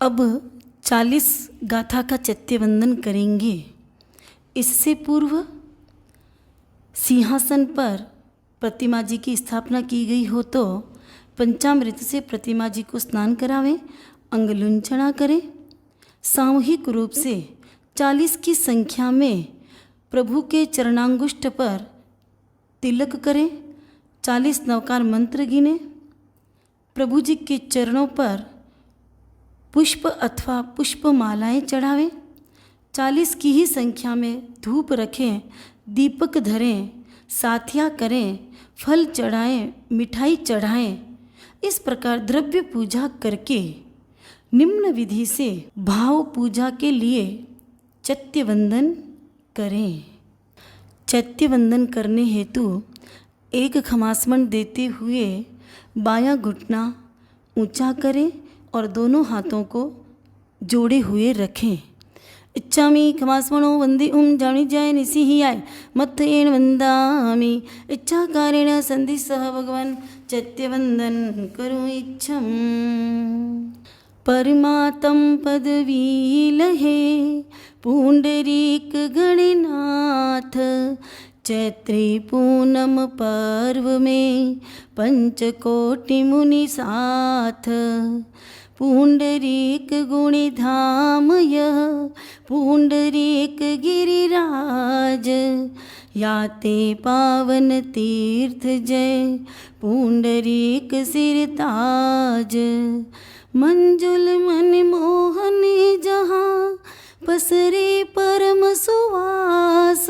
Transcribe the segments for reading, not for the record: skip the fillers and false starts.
अब 40 गाथा का चैत्यवंदन करेंगे। इससे पूर्व सिंहासन पर प्रतिमा जी की स्थापना की गई हो तो पंचामृत से प्रतिमा जी को स्नान करावें, अंगलुंचना करें। सामूहिक रूप से 40 की संख्या में प्रभु के चरणांगुष्ठ पर तिलक करें, 40 नवकार मंत्र गिने, प्रभु जी के चरणों पर पुष्प अथवा पुष्प मालाएं चढ़ावें, 40 की ही संख्या में धूप रखें, दीपक धरें, साथिया करें, फल चढ़ाएं, मिठाई चढ़ाएं। इस प्रकार द्रव्य पूजा करके निम्न विधि से भाव पूजा के लिए चैत्यवंदन करें। चैत्यवंदन करने हेतु एक खमासमण देते हुए बायां घुटना ऊंचा करें और दोनों हाथों को जोड़े हुए रखें। इच्छामि खमासमणो वंदे जानी जाय निसी ही आय मत एण वंदामि इच्छाकारेण संधि सह भगवान चैत्यवंदन करो इच्छम। परमात्म पदवी लहे पुंडरीक गणनाथ, चैत्री पूनम पर्व में पंचकोटि मुनि साथ। पुंडरीक गुणी धाम यह पुंडरीक गिरिराज, याते पावन तीर्थ जय पुंडरीक सिरताज। मंजुल मन मोहन जहाँ पसरे परम सुवास,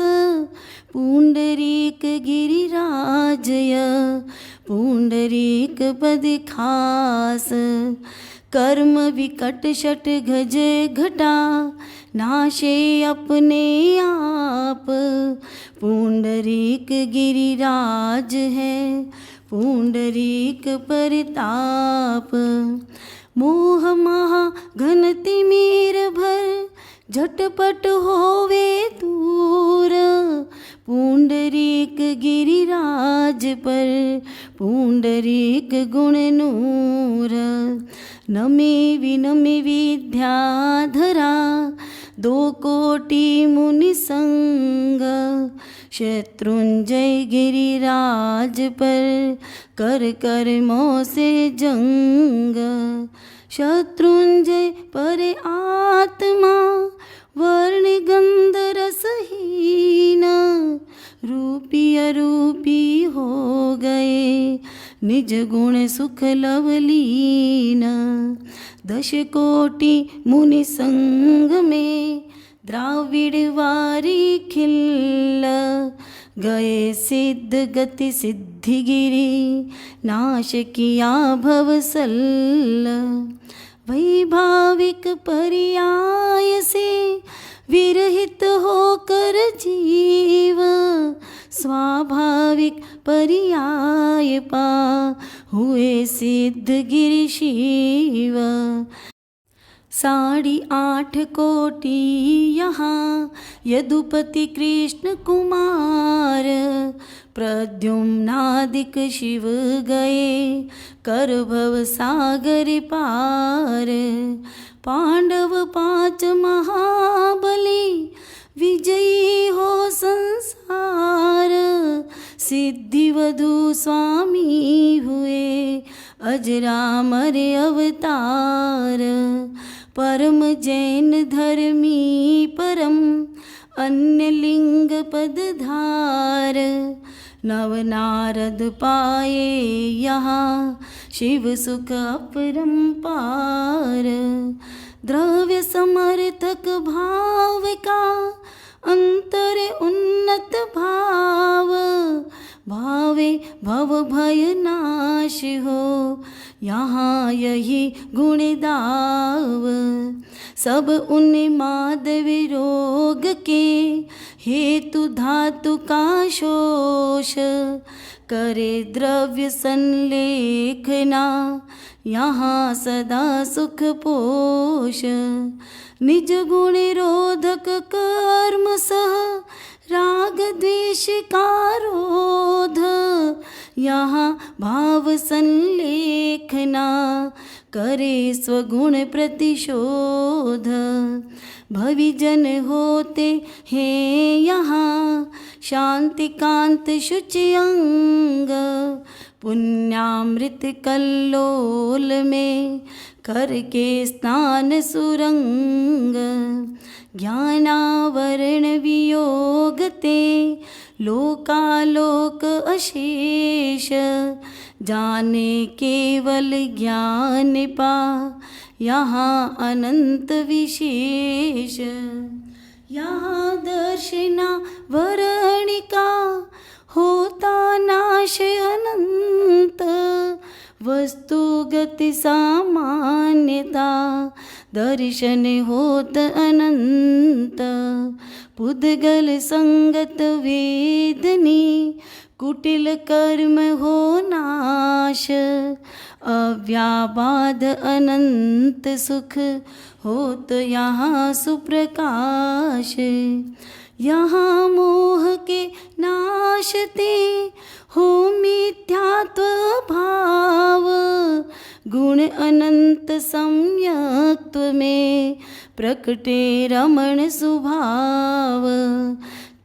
पुंडरीक गिरिराजय पुंडरीक पद खास। कर्म विकट शट गज घटा नाशे अपने आप, पुंडरीक गिरिराज है पुंडरीक परताप। मोह महा घन तिमिर भर झटपट होवे दूर, पुंडरीक गिरिराज पर पुंडरीक गुण नूर। नमे विनमे विद्याधरा दो कोटि मुनि संग, शत्रुंजय गिरिराज पर कर कर मोह से जंग। शत्रुंजय पर आत्मा वर्ण गंध रसहीन, रूपी अरूपी हो गए निज गुण सुख लवलीन। 10 कोटि मुनि संग में द्राविड़ वारी खिल, गए सिद्ध गति सिद्धि गिरी नाश किया भवसल। वैभाविक पर्याय से विरहित होकर जीव, स्वाभाविक पर्याय पा हुए सिद्ध गिरि शिव। 8.5 कोटि यहाँ यदुपति कृष्ण कुमार, प्रद्युम्नादिक शिव गए कर भव सागर पार। पांडव 5 महाबली विजयी हो संसार, सिद्धिवधु स्वामी हुए अजरामर अवतार। परम जैन धर्मी परम अन्य लिंग पदधार, नव नारद पाए यहाँ शिव सुख अपरंपार। द्रव्य समर्थक भाव का अंतर उन्नत भाव, भावे भव भय नाश हो यहाँ यही गुण दाव। सब उन माधवी रोग के हेतु धातु का शोष, करे द्रव्य संलेखना यहाँ सदा सुख पोष। निज गुण रोधक कर्म सह राग द्वेष का रोध, यहाँ भाव संलेखना करे स्वगुण प्रतिशोध। भविजन होते हैं यहाँ शांति कांत शुचि अंग। पुण्यामृत कल्लोल में करके स्नान सुरंग। ज्ञानावरण वियोगते लोकालोक अशेष। जाने केवल ज्ञान पा यहाँ अनंत विशेष। यहाँ दर्शना वर्णिका होता नाश अनंत। वस्तुगत सामान्यता दर्शन होत अनंत। पुद्गल संगत वेदनी कुटिल कर्म हो नाश। अव्याबाध अनंत सुख होत यहाँ सुप्रकाश। यहाँ मोह के नाशते हो मिथ्यात्व भाव। गुण अनंत सम्यक्त्व में प्रकटे रमण स्वभाव।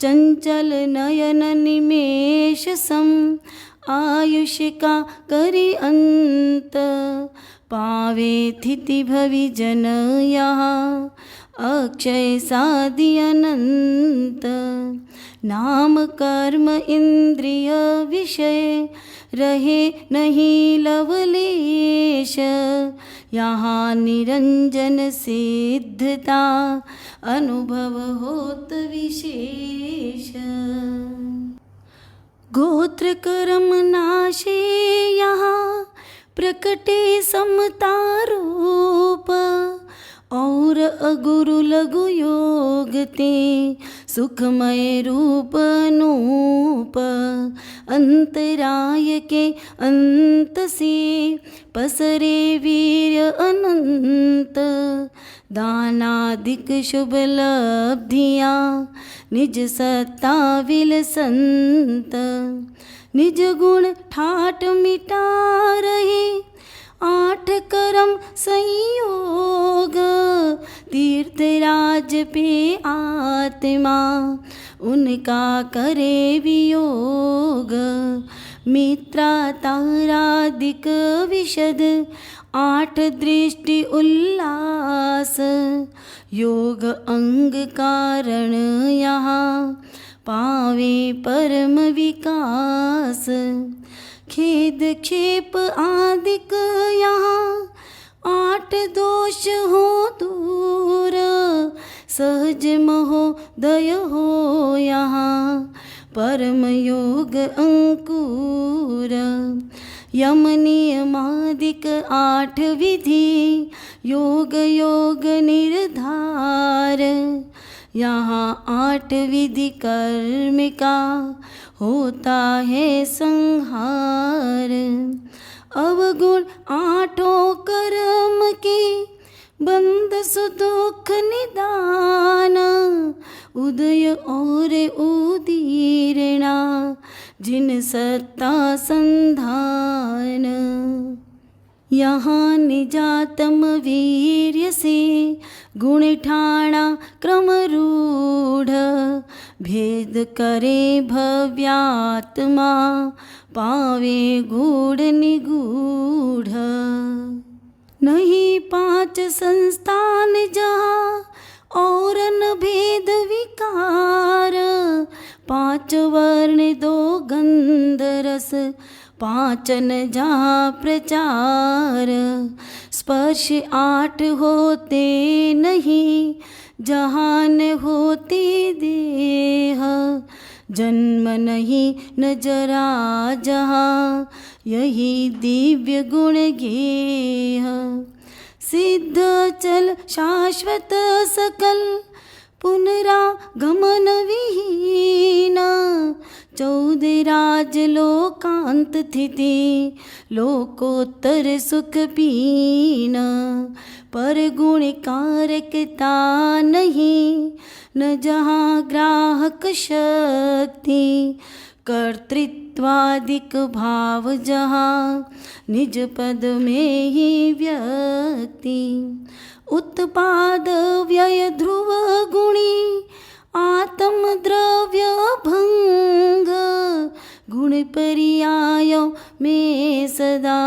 चंचल नयन निमेष सम आयुष का करी अंत। पावे थिति भवि जन यहाँ अक्षय साधि अनंत। नाम कर्म इंद्रिय विषय रहे नहीं लवलेश। यहाँ निरंजन सिद्धता अनुभव होत विशेष। गोत्र कर्म नाशे यहाँ प्रकटे समता रूप। और अगुरु लघु योग ते सुखमय रूप अनूप। अंतराय के अंत से पसरे वीर्य अनंत। दानादिक शुभ लब्धियाँ निज सत्ता विलसंत। निज गुण ठाट मिटा रहे 8 कर्म संयोग। तीर्थराज पे आत्मा उनका करे वियोग। मित्रा तारादिक विशद 8 दृष्टि उल्लास। योग अंग कारण यहाँ पावे परम विकास। खेद क्षेप आदिक यहाँ 8 दोष हो दूर। सहज महोदय हो यहाँ परम योग अंकुर। यम नियमादिक 8 विधि योग योग निर्धार। यहाँ 8 विधि कर्म का होता है संहार। अवगुण 8 कर्म के बंद सुदुख निदान। उदय और उदीरणा जिन सत्ता संधान। यहाँ निजातम वीर्य से गुण ठाणा क्रम रूढ़। भेद करे भव्यात्मा पावे गूढ़ निगूढ़। नहीं 5 संस्थान जहाँ और न भेद विकार। 5 वर्ण 2 गंध रस 5 न जहाँ प्रचार। स्पर्श 8 होते नहीं जहाँ न होती देह। जन्म नहीं न जरा जहाँ यही दिव्य गुण गेह। सिद्ध चल शाश्वत सकल पुनरागमन विहीन। 14 राज लोकांत थिति लोकोत्तर सुख पीन। पर गुण कारकता नहीं न जहाँ ग्राहक शक्ति। कर्तृत्वादिक भाव जहाँ निज पद में ही व्यक्ति, उत्पाद व्यय ध्रुव गुणी आत्म द्रव्य भंग, गुण पर्याय में सदा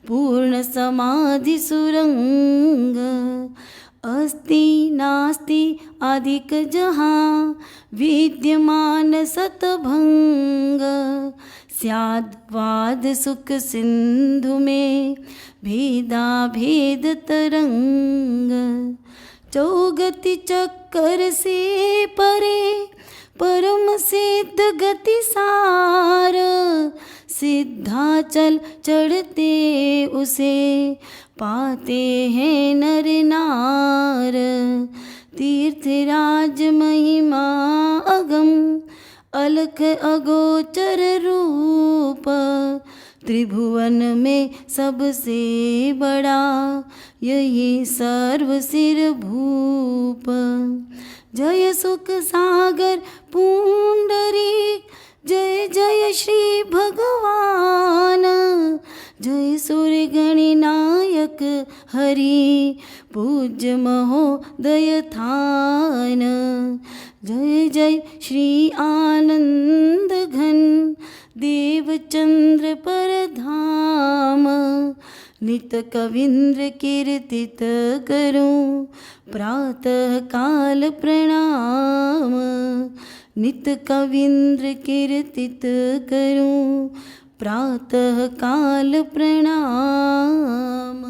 पूर्ण समाधि सुरंग, अस्ति नास्ति अधिक जहाँ विद्यमान सतभंग, स्याद् वाद सुख सिंधु में भेदा भेद तरंग, चौगति चक्कर से परे परम सिद्ध गति सार, सिद्धाचल चढ़ते उसे पाते हैं नर नार, तीर्थराज महिमा अगम अलख अगोचर रूप, त्रिभुवन में सबसे बड़ा यही सर्व सिर भूप, जय सुख सागर पुंडरीक, जय जय श्री भगवान, जय सूर्य गणनायक हरि पूज्य महोदय थान, जय जय श्री आनंद घन देवचंद्र परधाम, नित कविंद्र कीर्तित करूं प्रातः काल प्रणाम, नित कविंद्र कीर्तित करूं प्रातः काल प्रणाम।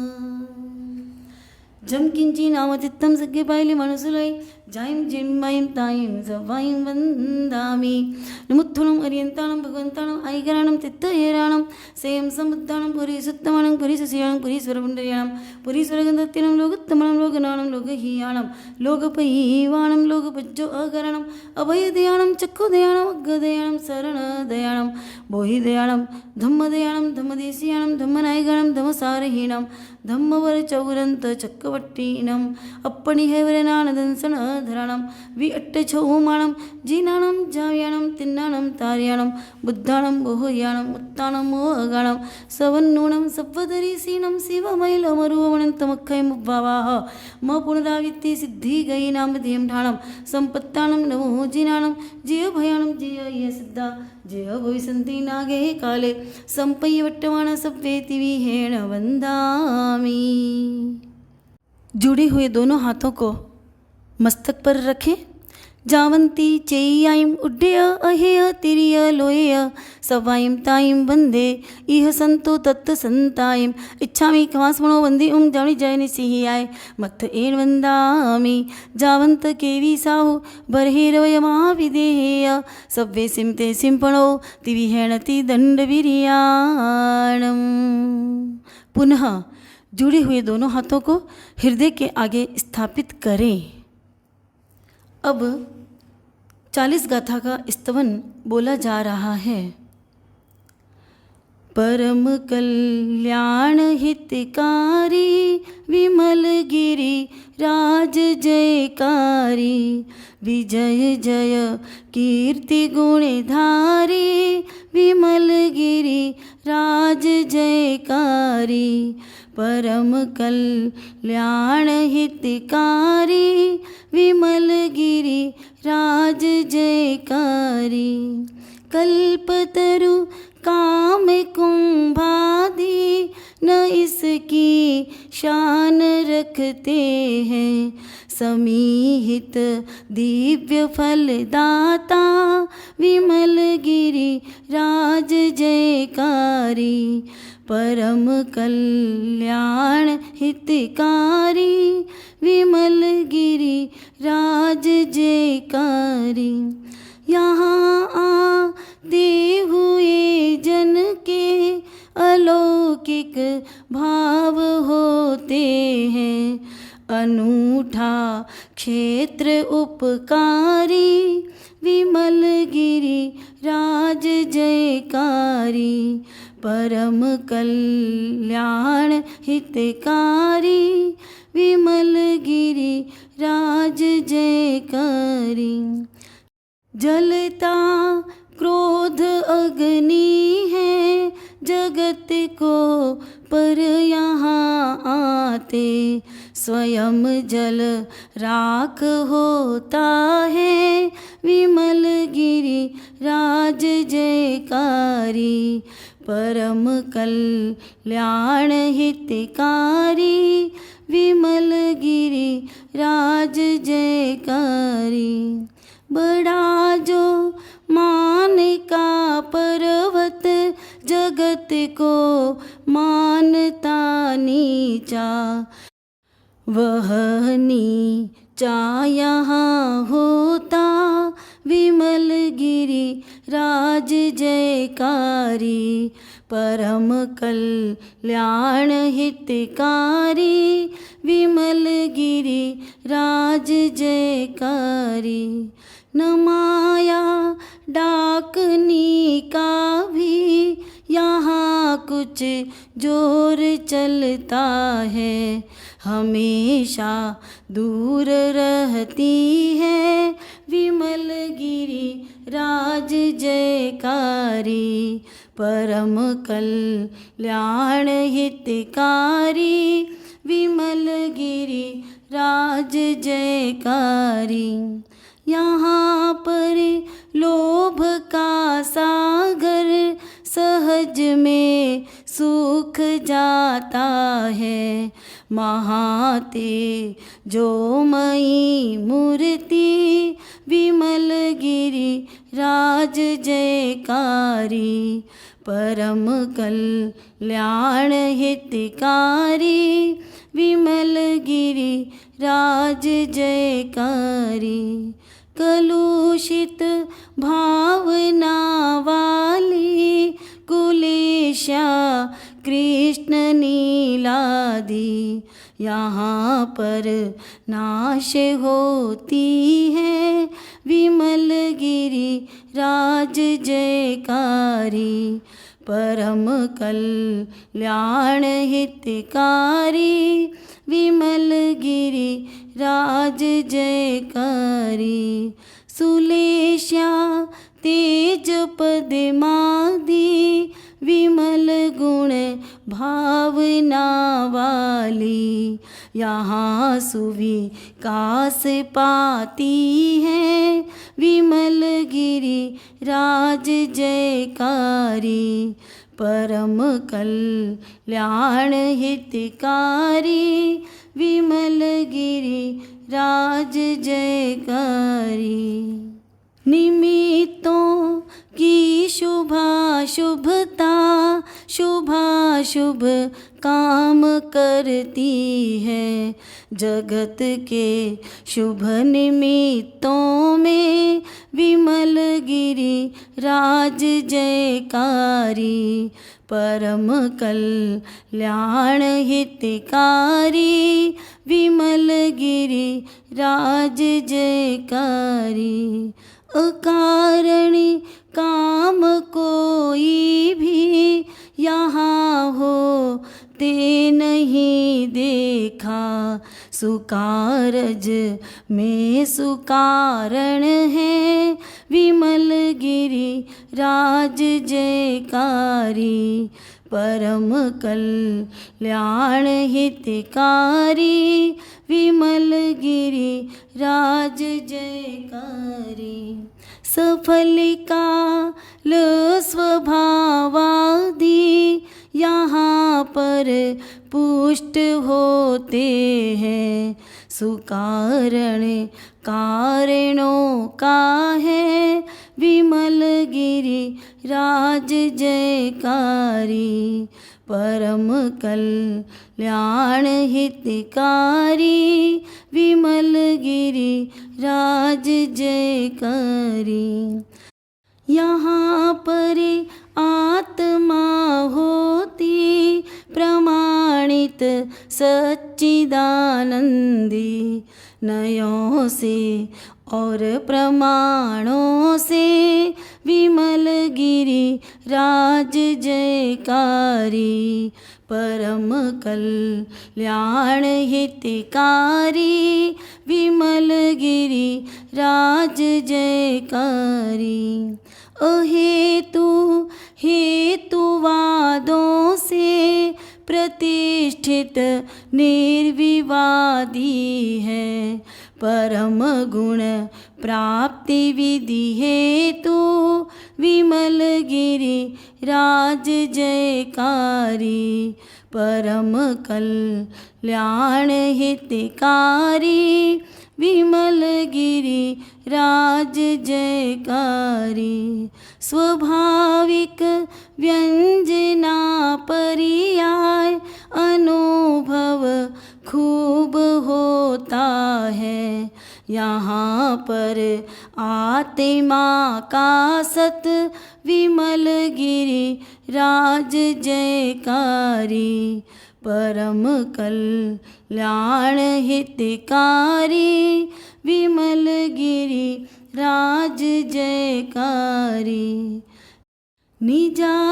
जम किंची नामचित्तं सख्ये पाहिले मनुसुलै, जाईं जिम्माईं ताईं जवाईं वंदामि, नमुत्थुनं अर्यन्तानं भगवन्तानं ऐकराणं तित्तहेराणं, सेयं समुद्धानं पुरीसुत्तमानं पुरीसुशियाणं पुरीश्वरपुण्डरीयाणं, पुरीश्वरगन्धत्तिनं लोकोत्तमानं लोकनानं लोकहीयाणं, लोकपैवाणं लोकपज्जो अकरणं, अभयदयाणं चक्षुदयाणं अग्गदयाणं शरणदयाणं, बोहिदयाणं धम्मदयाणं धम्मदेशीयाणं धम्मनायकाणं धम्मसारहीणं, धम्मवर चौरंत चक्रवट्टीनं, अप्पणिहैवरनानदंसन धराणं, विअट्टछौमाणं जीनाणं जाव्याणं तिन्नाणं तार्याणं, बुद्धाणं बोहयाणं उत्ताणं मोहगाणं, सवन्नूणं सव्वदरीसीणं शिवमैलमरुवणन्तमखैमुद्भावाः, म पुनरावित्ति सिद्धिगैनां धियं ढाणं, सम्पत्ताणं नमो जीनाणं जय भयाणं जय ये सिद्धा जय भविसन्ति नागे काले, संपय्यवट्टमाण सव्वेति विहेण वंदामि। जुड़े हुए दोनों हाथों को मस्तक पर रखें। जावंती चेय्याईं उड्डय अहेय तिरिय लोयय, सवाईं ताईं वंदे इह संतो तत्त संताईं, इच्छामि कवास्मनो वंदे जावणी जयनि सिहियाय मत्थ एण वंदामि, जावंत केवी साहु बरहेरवय महाविदेहेय, सव्वे सिमते सिंपणो तिविहेणति दंडवीर्याणम्। पुनः जुड़े हुए दोनों हाथों को हृदय के आगे स्थापित करें। अब 40 गाथा का स्तवन बोला जा रहा है। परम कल्याण हितकारी विमल गिरि राज जयकारी, विजय जय कीर्ति गुणधारी विमल गिरि राज जयकारी, परम कल्याण हितकारी विमल गिरि राज जयकारी, कल्पतरु काम कुंभादि न इसकी शान रखते हैं, समीहित दिव्य फलदाता विमल गिरि राज जयकारी, परम कल्याण हितकारी विमल गिरि राज जयकारी। यहाँ आते हुए जन के अलौकिक भाव होते हैं, अनूठा क्षेत्र उपकारी विमल गिरि राज जयकारी, परम कल्याण हितकारी विमल गिरि राज जयकारी। जलता क्रोध को पर यहाँ आते स्वयं जल राख होता है। विमल गिरि राज जयकारी परम कल्याण हितकारी। विमल गिरि राज जयकारी बड़ा जो मान का पर्वत जगत को मानता नीचा। वह नीचा यहाँ होता विमल गिरि राज जयकारी परम कल्याण हितकारी। विमल गिरि राज जयकारी न माया डाकनी का भी यहाँ कुछ जोर चलता है। हमेशा दूर रहती है विमल गिरि राज जयकारी परम कल्याण हितकारी। विमल गिरि राज जयकारी यहाँ पर लोभ का सागर सहज में सूख जाता है। महाते जो मई मूर्ति विमल गिरि राज जयकारी परम कल्याण हितकारी। विमल गिरि राज जयकारी कलुषित भावना वाली कुलेशा कृष्ण नीलादि यहाँ पर नाश होती है। विमल गिरि राज जयकारी परम कल्याण हितकारी। विमल गिरि राज जयकारी सुलेशा तेज पद्मादि विमल गुण भावना वाली यहाँ सुविकास पाती है। विमल गिरि राज जयकारी परम कल्याण हितकारी। विमल गिरि राज जयकारी निमित्तों की शुभा शुभता शुभाशुभ काम करती है। जगत के शुभ निमित्तों में विमल गिरि राज जयकारी परम कल्याण हितकारी। विमल गिरि राज जयकारी अकारणि काम कोई भी यहाँ हो ते नहीं देखा। सुकारज में सुकारण है विमल गिरि राज जयकारी परम कल्याण हितकारी। विमल गिरि राज जयकारी सफल काल स्वभावादि यहाँ पर पुष्ट होते हैं। सुकारण कारणों का है विमल गिरि राज जयकारी परम कल्याण हितकारी। विमल गिरि राज जयकारी यहाँ पर आत्मा होती प्रमाणित सच्चिदानंदी नयों से और प्रमाणों से विमल गिरि राज जयकारी परम कल्याण हितकारी। विमल गिरि राज जयकारी अहेतु हेतुवादों से प्रतिष्ठित निर्विवादी है। परम गुण प्राप्ति विधि हेतु विमल गिरि राज जयकारी। परम कल्याण हितकारी विमल गिरि राज जयकारी। स्वाभाविक व्यंजना पर्याय अनुभव खूब होता है। यहाँ पर आत्मा का सत विमल गिरि राज जयकारी। परम कल्याण हितकारी विमल गिरि राज जयकारी। निजावस्थारमणिता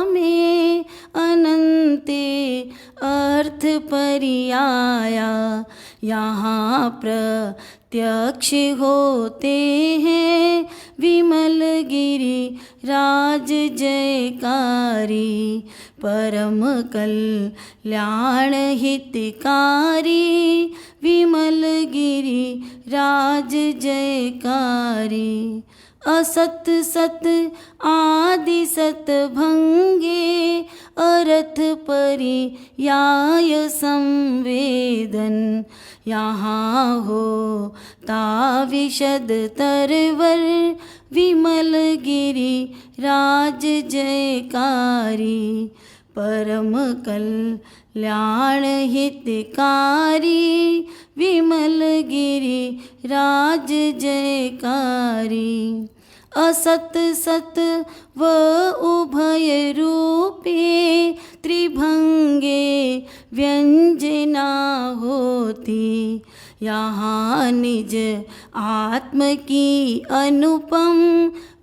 में अनंते अर्थ पर्याया। यहाँ प्रत्यक्ष होते हैं विमल गिरि राज जयकारी। परम कल्याण हितकारी विमल गिरि राज जयकारी। असत सत आदि सत भंगे अर्थ पर्याय संवेदन। यहाँ होता विशद तरवर विमल गिरि राज जयकारी। परम कल्याण हितकारी विमल गिरि राज जयकारी। असत सत व उभय रूपे त्रिभंगे व्यंजना होती। यहाँ निज आत्म की अनुपम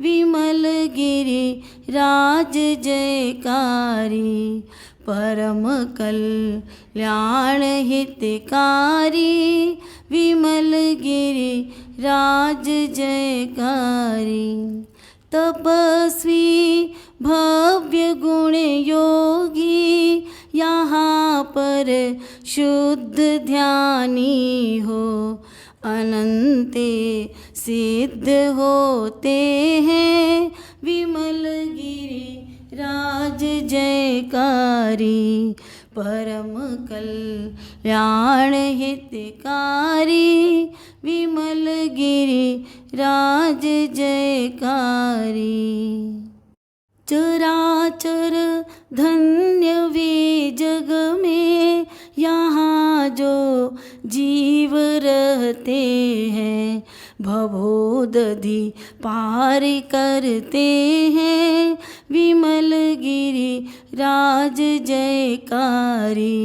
विमल गिरि राज जयकारी। परम कल्याण हितकारी विमल गिरि राज जयकारी। तपस्वी भव्य गुण योगी यहाँ पर शुद्ध ध्यानी हो। अनंते सिद्ध होते हैं विमल गिरि राज जयकारी। परम कल्याण हितकारी विमल गिरि राज जयकारी। चराचर धन्य वे जग में यहाँ जो जीव रहते हैं। भवोदधि पार करते हैं विमल गिरि राज जयकारी।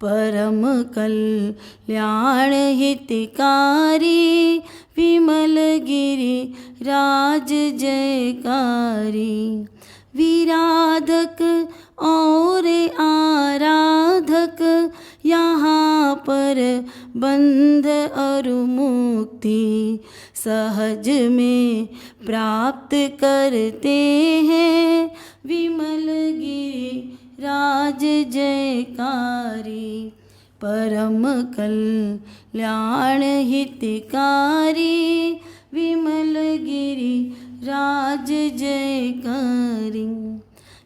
परम कल्याण हितकारी विमल गिरि राज जयकारी। विराधक और आराधक यहाँ पर बंध और मुक्ति सहज में प्राप्त करते हैं विमल गिरि राज जयकारी। परम कल्याण हितकारी विमल गिरि राज जयकारी।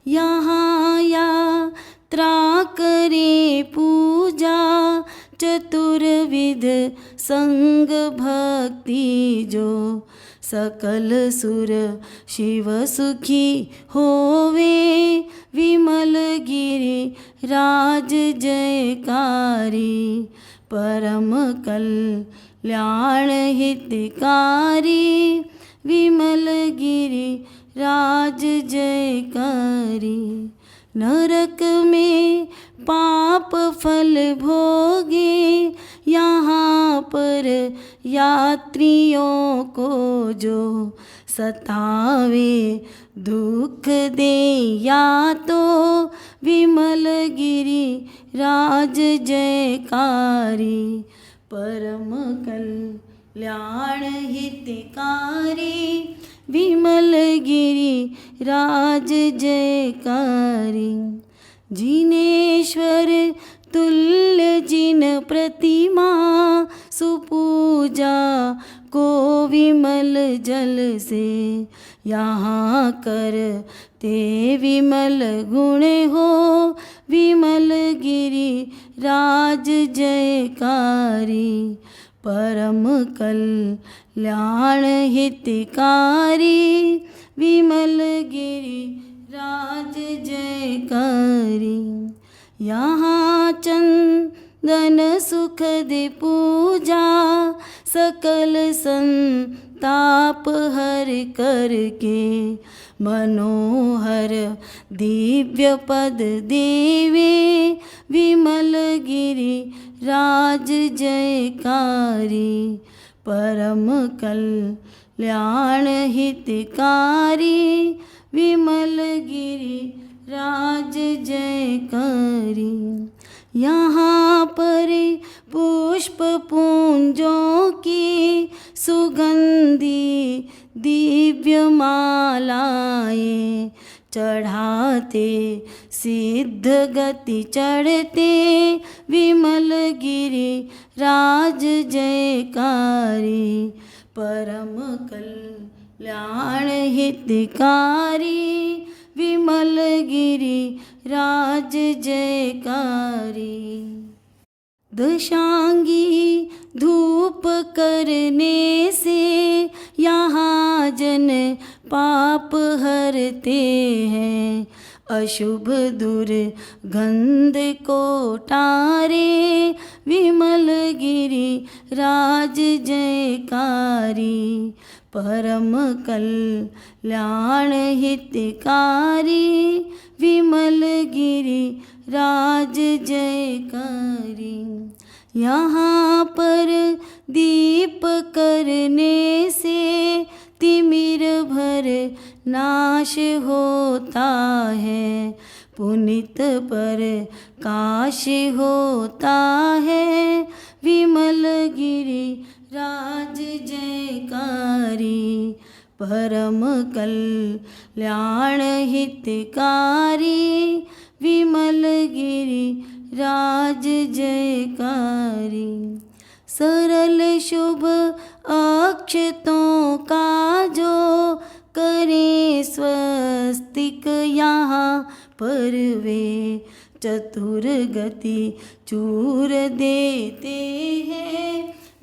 यहाँ यात्रा करे पूजा चतुर्विध संग भक्ति जो। सकल सुर शिव सुखी होवे विमल गिरि राज जयकारी। परम कल्याण हितकारी विमल गिरि राज जयकारी। नरक में पाप फल भोगे यहाँ पर यात्रियों को जो। सतावे दुख दे या तो विमल गिरि राज जयकारी। परम कल्याण हितकारी विमल गिरि राज जयकारी। जिनेश्वर तुल्य जिन प्रतिमा, सुपूजा को विमल जल से। यहाँ करते विमल गुण हो, विमल गिरि राज जयकारी। परम कल्याण हितकारी, विमल गिरि राज जयकारी। यहाँ चंदन सुखद पूजा, सकल संताप हर करके। मनोहर दिव्य पद देवे, विमल गिरि राज जयकारी। परम कल्याण हितकारी, विमल गिरि राज जयकारी। यहाँ पर पुष्प पुंजों की सुगंधी दिव्य मालाएं, चढ़ाते सिद्ध गति चढ़ते, विमल गिरि राज जयकारी। परम कल्याण हितकारी, विमल गिरि राज जयकारी। दशांगी धूप करने से, यहाँ जन पाप हरते हैं। अशुभ दुर्गंध को टारे, विमल गिरि राज जयकारी। परम कल्याण हितकारी, विमल गिरि राज जयकारी। यहाँ पर दीप करने से, तिमिर भर नाश होता है। पुनित पर काश होता है, विमल गिरि राज जयकारी। परम कल्याण हितकारी, विमल गिरि राज जयकारी। सरल शुभ अक्षतों का जो करे स्वस्तिक, यहाँ पर वे चतुर गति चूर देते हैं।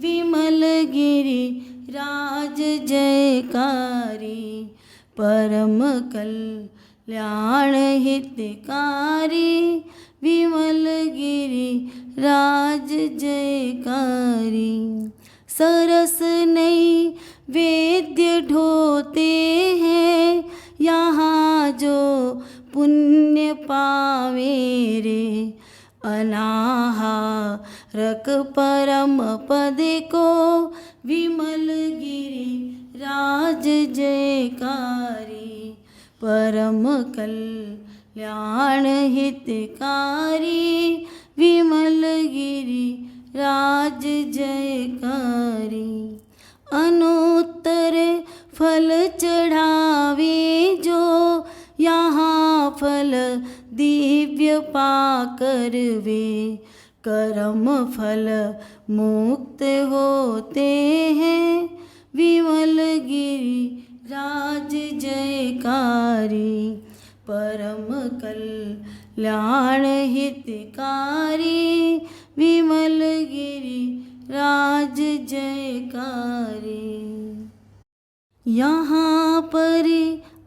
विमल गिरि राज जयकारी। परम कल्याण हितकारी, विमल गिरि राज जयकारी। सरस नैवेद्य ढोते हैं, यहाँ जो पुण्य पावे रे। अनाहारक परम पद को, विमल गिरि राज जयकारी। परम कल्याण हितकारी, विमल गिरि राज जयकारी। अनुत्तर फल चढ़ावे जो, यहाँ फल दिव्य पाकर वे। कर्म फल मुक्त होते हैं, विमल गिरि राज जयकारी। परम कल्याण हितकारी, विमल गिरि राज जयकारी। यहाँ पर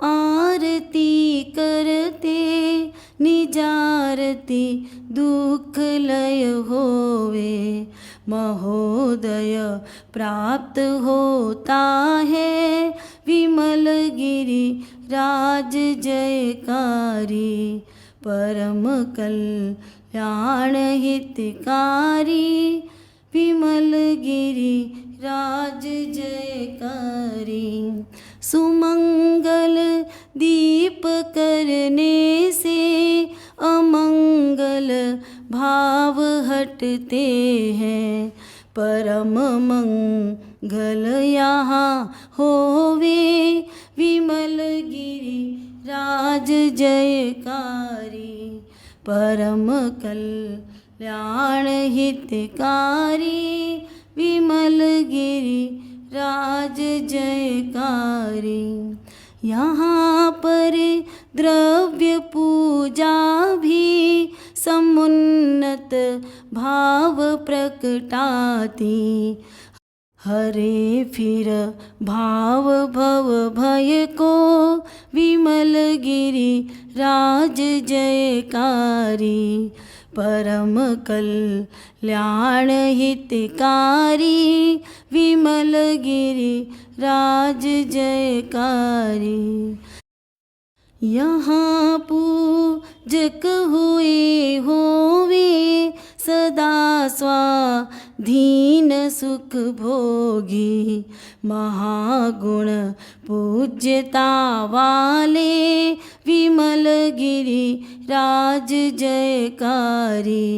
आरती करते, निजारती दुख लय होवे। महोदय प्राप्त होता है, विमल गिरि राज जयकारी। परम कल्याण हितकारी, विमल गिरि राज जयकारी। सुमंगल दीप करने से, अमंगल भाव हटते हैं। परम मंगल गल यहाँ होवे विमल गिरि राज जयकारी। परम कल्याण हितकारी विमल गिरि राज जयकारी। यहाँ पर द्रव्य पूजा भी समुन्नत भाव प्रकटाती। हरे फिर भाव भव भय को विमल गिरि राज जयकारी। परम कल्याण हितकारी विमल गिरि राज जयकारी। यहाँ पूजक हुए होवे सदा स्वाधीन सुख भोगी। महागुण पूज्यता वाले विमल गिरि राज जयकारी।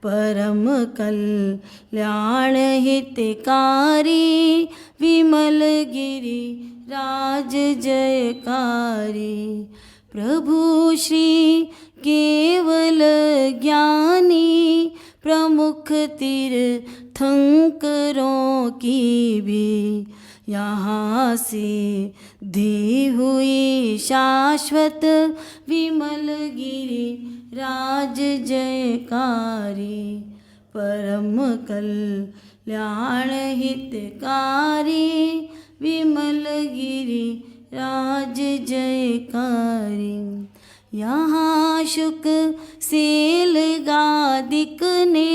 परम कल्याण हितकारी विमल गिरि राज जयकारी। प्रभु श्री केवल ज्ञानी प्रमुख तीर्थंकरों की भी यहाँ से दी हुई शाश्वत विमल गिरि राज जयकारी। परम कल्याण हितकारी विमल गिरि राज जयकारी। यहाँ शुक सेलगादिक ने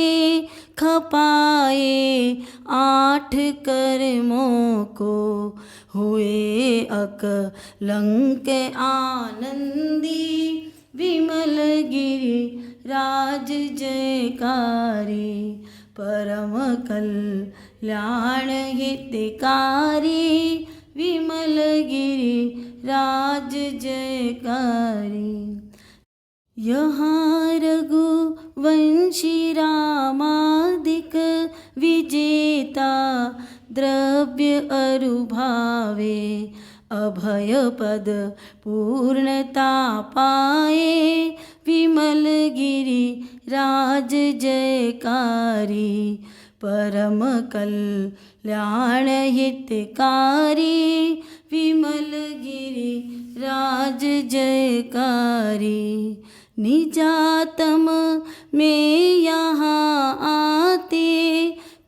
खपाए 8 कर्मों को। हुए अकलंक आनंदी विमल गिरि राज जयकारी। परम कल्याण हितकारी विमल गिरि राज जयकारी। यहाँ रघुवंशी रामादिक विजेता द्रव्य अरुभावे। अभय पद पूर्णता पाए विमल गिरि राज जयकारी। परम कल्याण हितकारी विमल गिरि राज जयकारी। निजातम में यहाँ आते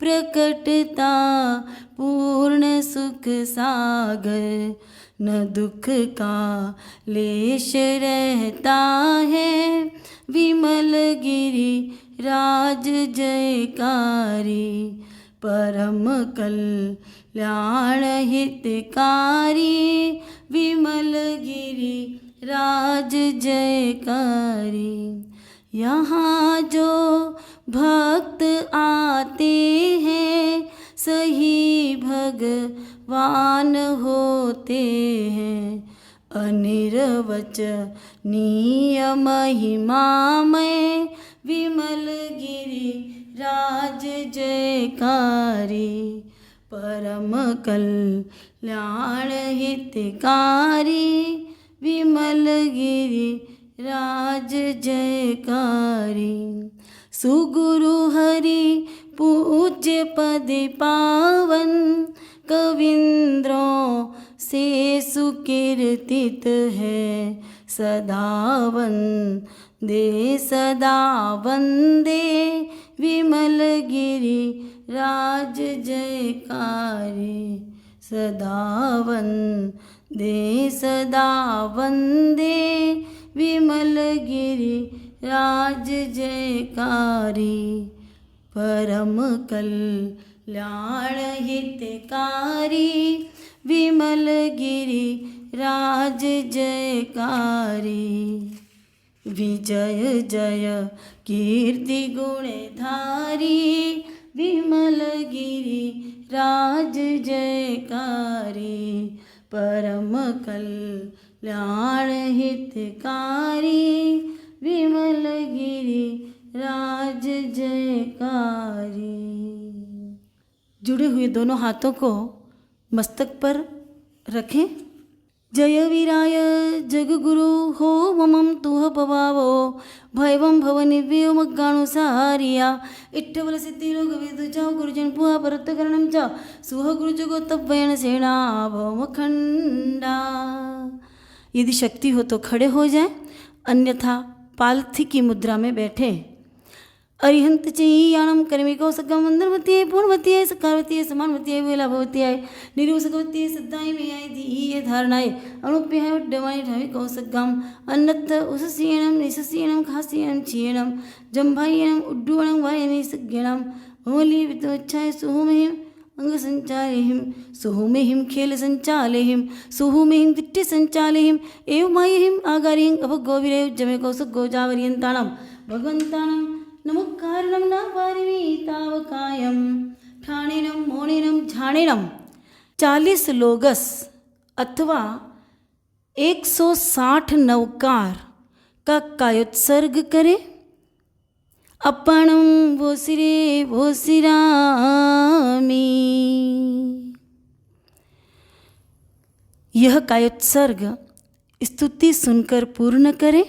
प्रकटता पूर्ण सुख सागर। न दुख का लेश रहता है विमल गिरि राज जयकारी। परम कल्याण हितकारी विमल गिरि राज जयकारी। यहाँ जो भक्त आते हैं सही भगवान होते हैं। अनिर्वचनीय महिमामय विमल गिरि राज जयकारी। परम कल्याण हितकारी विमल गिरि राज जयकारी। सुगुरु हरि पूज्य पद पावन कविंद्रों से सुकीर्तित है। सदा वंदे सदा वंदे विमल गिरि राज जयकारी। सदा वंदे सदा वंदे विमल गिरि राज जयकारी। परम कल्याण हितकारी विमल गिरि राज जयकारी। विजय जय कीर्ति गुणधारी विमल गिरि राज जयकारी। परम कल्याण हितकारी विमल गिरि राज जयकारी। जुड़े हुए दोनों हाथों को मस्तक पर रखें। जय वीराय जगगुरु हो ममं तुह पवावो भैवं भव निव्यो मग्गाणुसारिया इट्ठबल सिद्धि रोग विदु जाओ गुरुजन पुआ परत करणम च सुह गुरु जगो तपयन सेना भवमखंडा। यदि शक्ति हो तो खड़े हो जाएं, अन्यथा पालथी की मुद्रा में बैठे। अरिहंत चैयाणम कर्मिको सगम मंदरवती पूर्णवती सकारवती समानवती वेलाभवती निरुसकवती सद्दाई में आई धी धारणाए अनुप्य उड्डवाणी ढवि कौसगम अन्नत उससीयनम निससीयनम खासीयनम चीयनम जंभायनम उड्डुवनम वायनि सज्ञनम होली विदोच्छाय सुहुमहिम अंग संचालेहिम सुहुमेहिम खेल संचालेहिम सुहुमेहिम दिट्टि संचालेहिम एव मायहिम आगारिहिम अभगोविरेव जमे कौसक गोजावरियंताणम भगवंताणम नमोकारणम न पारिमीतावकायम ठाणेनम मोणेनम झाणेनम 40 लोगस अथवा 160 नवकार का कायोत्सर्ग करें। अपणम भोसिरे भोसिरामी। यह कायोत्सर्ग स्तुति सुनकर पूर्ण करें।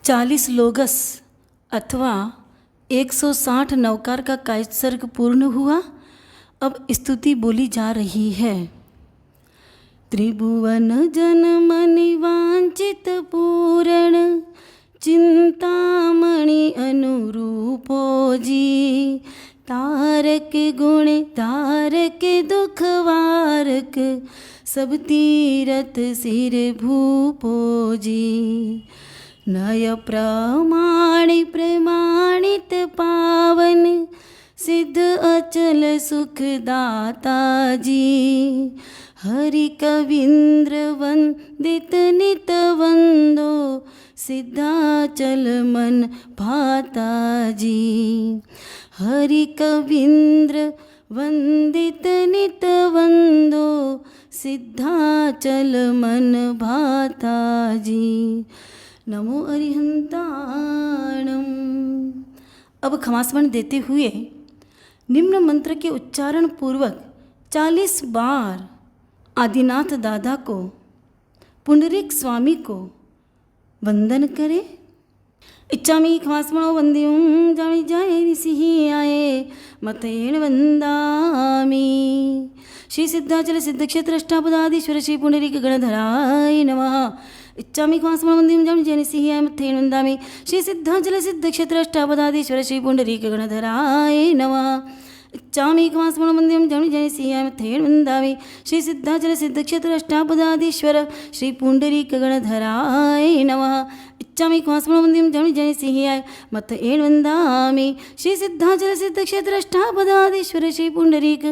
40 लोगस अथवा 160 नवकार का कायसर्ग पूर्ण हुआ। अब स्तुति बोली जा रही है। त्रिभुवन जन मनि वांछित पूरण, चिंतामणि अनुरूपो जी। तारक गुण तारक दुख वारक, सब तीरथ सिर भूपो जी। नय प्रमाणि प्रमाणित पावन, सिद्ध अचल सुखदाता जी। हरि कवींद्र वंदित नित वंदो, सिद्धाचल मन भाता जी। हरि कवींद्र वंदित नित वंदो, सिद्धाचल मन भाता जी। नमो अरिहंताणम। अब खमास्मरण देते हुए निम्न मंत्र के उच्चारण पूर्वक 40 बार आदिनाथ दादा को, पुंडरीक स्वामी को वंदन करें। इच्छामि खमास्मणो वंद्यं जामि जाय सिहि आये, मतेन वंदामि। श्री सिद्धाचल सिद्ध क्षेत्र अष्टापदाधीश्वर श्री पुंडरीक गणधराय नमः। इच्छामि खमास्मणो वंद्यं जामि जाय सिहि आये, मतेन वंदामि। श्री सिद्धाचल सिद्ध क्षेत्र अष्टापदाधीश्वर श्री पुंडरीक गणधराय नमः। इच्छामि खमास्मणो वंद्यं जामि जाय सिहि आये, मतेन वंदामि। श्री सिद्धाचल सिद्ध क्षेत्र अष्टापदाधीश्वर श्री पुंडरीक गणधराय नमः। इच्छामि खमास्मणो वंद्यं जामि जाय सिहि आये, मतेन वंदामि। श्री सिद्धाचल सिद्ध क्षेत्र अष्टापदाधीश्वर श्री पुंडरीक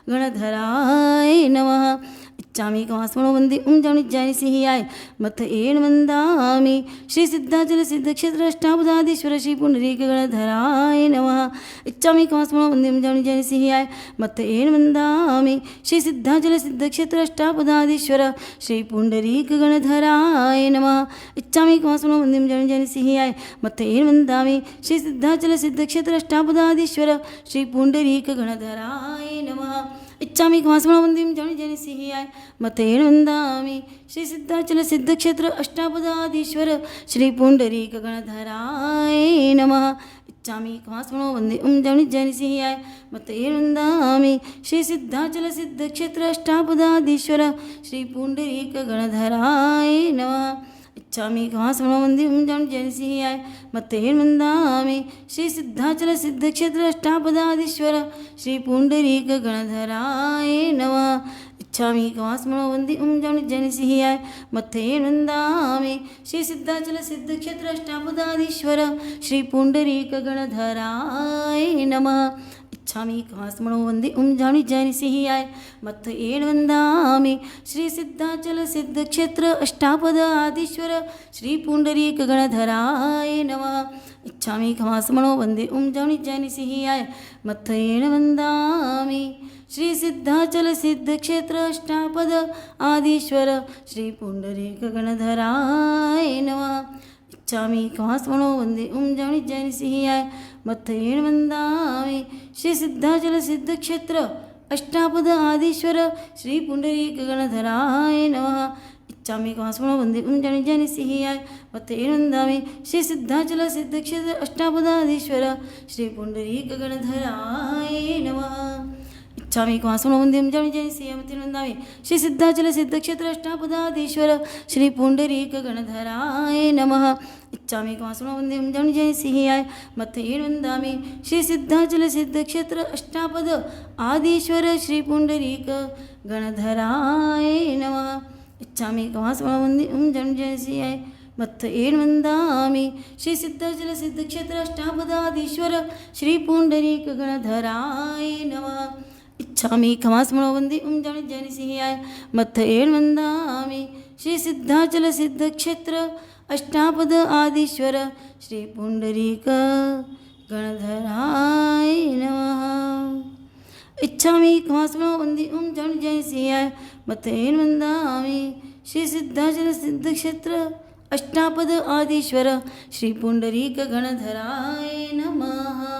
गणधराय नमः। इच्छामि खमास्मणो वंद्यं जामि जाय सिहि आये, मतेन वंदामि। श्री सिद्धाचल सिद्ध क्षेत्र अष्टापदाधीश्वर श्री पुंडरीक गणधराय नमः। इच्छामि खमास्मणो वंद्यं जामि जाय सिहि आये, मतेन वंदामि। श्री सिद्धाचल सिद्ध क्षेत्र अष्टापदाधीश्वर श्री पुंडरीक गणधराय नमः। इच्छामि खमास्मणो वंद्यं जामि जाय सिहि आये, मतेन वंदामि। श्री सिद्धाचल सिद्ध क्षेत्र अष्टापदाधीश्वर श्री पुंडरीक गणधराय नमः। इच्छामि खमास्मणो वंद्यं जामि जाय सिहि आये, मतेन वंदामि। श्री सिद्धाचल सिद्ध क्षेत्र अष्टापदाधीश्वर श्री पुंडरीक गणधराय नमः। इच्छामि खमास्मणो वंद्यं जामि जाय सिहि आये, मतेन वंदामि। श्री सिद्धाचल सिद्ध क्षेत्र अष्टापदाधीश्वर श्री पुंडरीक गणधराय नमः। इच्छामि खमास्मणो वंद्यं जामि जाय सिहि आये, मतेन वंदामि। श्री सिद्धाचल सिद्ध क्षेत्र अष्टापदाधीश्वर श्री पुंडरीक गणधराय नमः। इच्छामि खमास्मणो वंद्यं जामि जाय सिहि आये, मतेन वंदामि। श्री सिद्धाचल सिद्ध क्षेत्र अष्टापदाधीश्वर श्री पुंडरीक गणधराय नमः। इच्छामि खमास्मणो वंद्यं जामि जाय सिहि आये, मतेन वंदामि। श्री सिद्धाचल सिद्ध क्षेत्र अष्टापदाधीश्वर श्री पुंडरीक गणधराय नमः। इच्छामि खमास्मणो वंद्यं जामि जाय सिहि आये, मतेन वंदामि। श्री सिद्धाचल सिद्ध क्षेत्र अष्टापद आदीश्वर श्री पुंडरीक गणधराय नमः। इच्छामि खमास्मणो वंद्यं जामि जाय सिहि आये, मतेन वंदामि। श्री सिद्धाचल सिद्ध क्षेत्र अष्टापद आदीश्वर श्री पुंडरीक गणधराय नमः। इच्छामि खमास्मणो वंद्यं जामि जाय सिहि आये, मतेन वंदामि। श्री सिद्धाचल सिद्ध क्षेत्र अष्टापदाधीश्वर श्री पुंडरीक गणधराय नमः। इच्छामि खमास्मणो वंद्यं जामि जाय सिहि आये, मतेन वंदामि। श्री सिद्धाचल सिद्ध क्षेत्र अष्टापदाधीश्वर श्री पुंडरीक गणधराय नमः। इच्छामि खमास्मणो वंद्यं जामि जाय सिहि आये, मतेन वंदामि। श्री सिद्धाचल सिद्ध क्षेत्र अष्टापद आदीश्वर श्री पुंडरीक गणधराय नमः। इच्छामि खमास्मणो वंद्यं जामि जाय सिहि आये, मतेन वंदामि। श्री सिद्धाचल सिद्ध क्षेत्र अष्टापदाधीश्वर श्री पुंडरीक गणधराय नमः। इच्छामि खमास्मणो वंद्यं जामि जाय सिहि आये, मतेन वंदामि। श्री सिद्धाचल सिद्ध क्षेत्र अष्टापद आदीश्वर श्री पुंडरीक गणधराय नमः। इच्छामि खमास्मणो वंद्यं जामि जाय सिहि आये, मतेन वंदामि। श्री सिद्धाचल सिद्ध क्षेत्र अष्टापद आदीश्वर श्री पुंडरीक गणधराय नमः।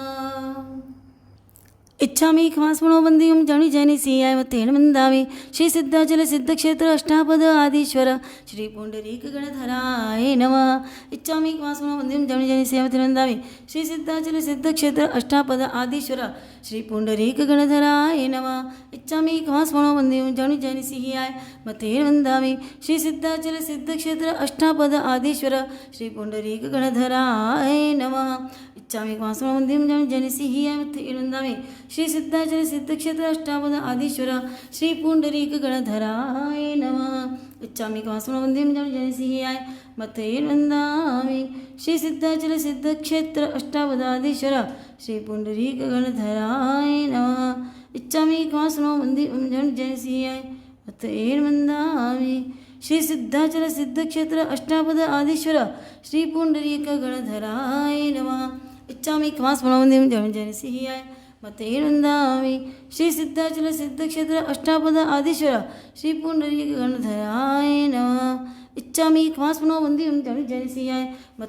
इच्छामि खमास्मनो वंद्यं जणि जनि सियाय तेन वंदामि श्री सिद्धाचल सिद्धक्षेत्र अष्टापद आदिश्वर श्री पुंडरीक गणधराय नमः। इच्छामि खमास्मनो वंद्यं जणि जनि सियाय तेन वंदामि श्री सिद्धाचल सिद्धक्षेत्र अष्टापद आदिश्वर श्री पुंडरीक गणधराय नमः। इच्छामि खमास्मनो वंद्यं जणि जनि सियाय तेन वंदामि श्री सिद्धाचल सिद्धक्षेत्र अष्टापद आदिश्वर श्री पुंडरीक गणधराय नमः। इच्छामि खमास्मनो वंद्यं जणि जनि सियाय तेन वंदामि श्री सिद्धाचल सिद्धक्षेत्र अष्टापद आदिश्वर श्री पुंडरीक गणधराय नमः। इच्छामि खमास्मनो वंद्यं जणि जनि सियाय तेन वंदामि श्री सिद्धाचल सिद्धक्षेत्र अष्टापद आदिश्वर श्री पुंडरीक गणधराय नमः। इच्छामि खमास्मनो वंद्यं जणि जनि सियाय तेन वंदामि श्री सिद्धाचल सिद्धक्षेत्र अष्टापद आदिश्वर श्री पुंडरीक गणधराय नमः। इच्छामि खमास्मनो वंद्यं जणि जनि सियाय तेन वंदामि श्री सिद्धाचल सिद्धक्षेत्र अष्टापद आदिश्वर श्री पुंडरीक गणधराय नमः। इच्छामि खमास्मनो वंद्यं जणि जनि सियाय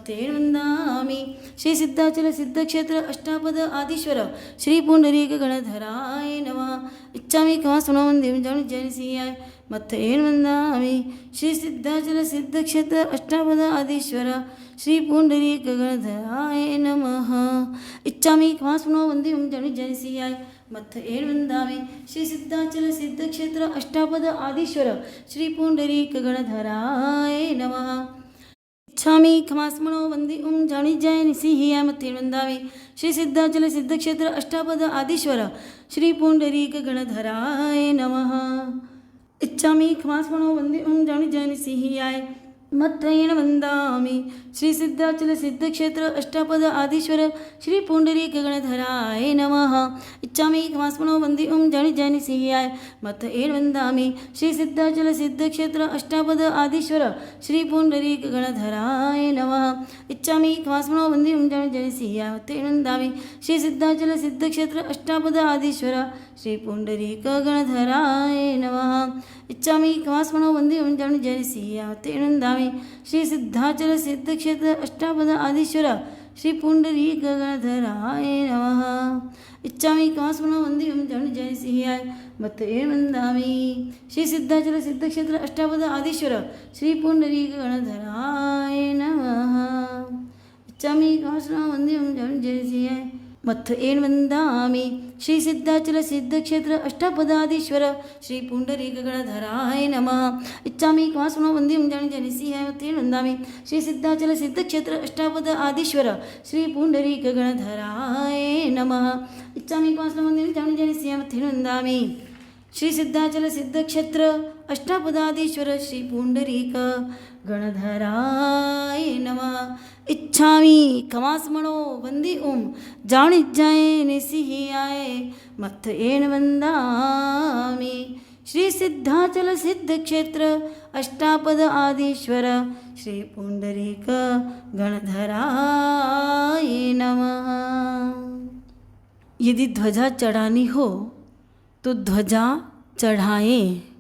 तेन वंदामि श्री सिद्धाचल सिद्धक्षेत्र अष्टापद आदिश्वर श्री पुंडरीक गणधराय नमः। इच्छामि खमास्मनो वंद्यं जणि जनि सियाय तेन वंदामि श्री सिद्धाचल सिद्धक्षेत्र अष्टापद आदिश्वर श्री पुंडरीक गणधराय नमः। इच्छामि खमास्मनो वंद्यं जणि जनि सियाय तेन वंदामि श्री सिद्धाचल सिद्धक्षेत्र अष्टापद आदिश्वर श्री पुंडरीक गणधराय नमः। इच्छामि खमास्मनो वंद्यं जणि जनि सियाय तेन वंदामि श्री सिद्धाचल सिद्धक्षेत्र अष्टापद आदिश्वर श्री पुंडरीक गणधराय नमः। इच्छामि खमास्मनो वंद्यं जणि जनि सियाय तेन वंदामि श्री सिद्धाचल सिद्धक्षेत्र अष्टापद आदिश्वर श्री पुंडरीक गणधराय नमः। इच्छामि खमास्मनो वंद्यं जणि जनि सियाय तेन वंदामि श्री सिद्धाचल सिद्धक्षेत्र अष्टापद आदिश्वर श्री पुंडरीक गणधराय नमः। इच्छामि खमास्मनो वंद्यं जणि जनि सियाय तेन वंदामि श्री सिद्धाचल सिद्धक्षेत्र अष्टापद आदिश्वर श्री पुंडरीक गणधराय नमः। इच्छामि खमास्मनो वंद्यं जणि जनि सियाय तेन वंदामि श्री सिद्धाचल सिद्धक्षेत्र अष्टापद आदिश्वर श्री पुंडरीक गणधराय नमः। इच्छामि खमास्मनो वंद्यं जणि जनि सियाय तेन वंदामि श्री सिद्धाचल सिद्धक्षेत्र अष्टापद आदिश्वर श्री पुंडरीक गणधराय नमः। इच्छामि खमास्मनो वंद्यं जणि जनि सियाय तेन वंदामि श्री सिद्धाचल सिद्धक्षेत्र अष्टापद आदिश्वर श्री पुंडरीक गणधराय नमः। इच्छामि खमास्मनो वंद्यं जणि जनि सियाय तेन वंदामि श्री सिद्धाचल सिद्धक्षेत्र अष्टापद आदिश्वर श्री पुंडरीक गणधराय नमः। इच्छामि खमास्मनो वंद्यं जणि जनि सियाय तेन वंदामि श्री सिद्धाचल सिद्धक्षेत्र अष्टापद आदिश्वर श्री पुंडरीक गणधराय नमः। इच्छामि खमास्मनो वंद्यं जणि जनि सियाय तेन वंदामि श्री सिद्धाचल सिद्धक्षेत्र अष्टापद आदिश्वर श्री पुंडरीक गणधराय नमः। यदि ध्वजा चढ़ानी हो तो ध्वजा चढ़ाएं।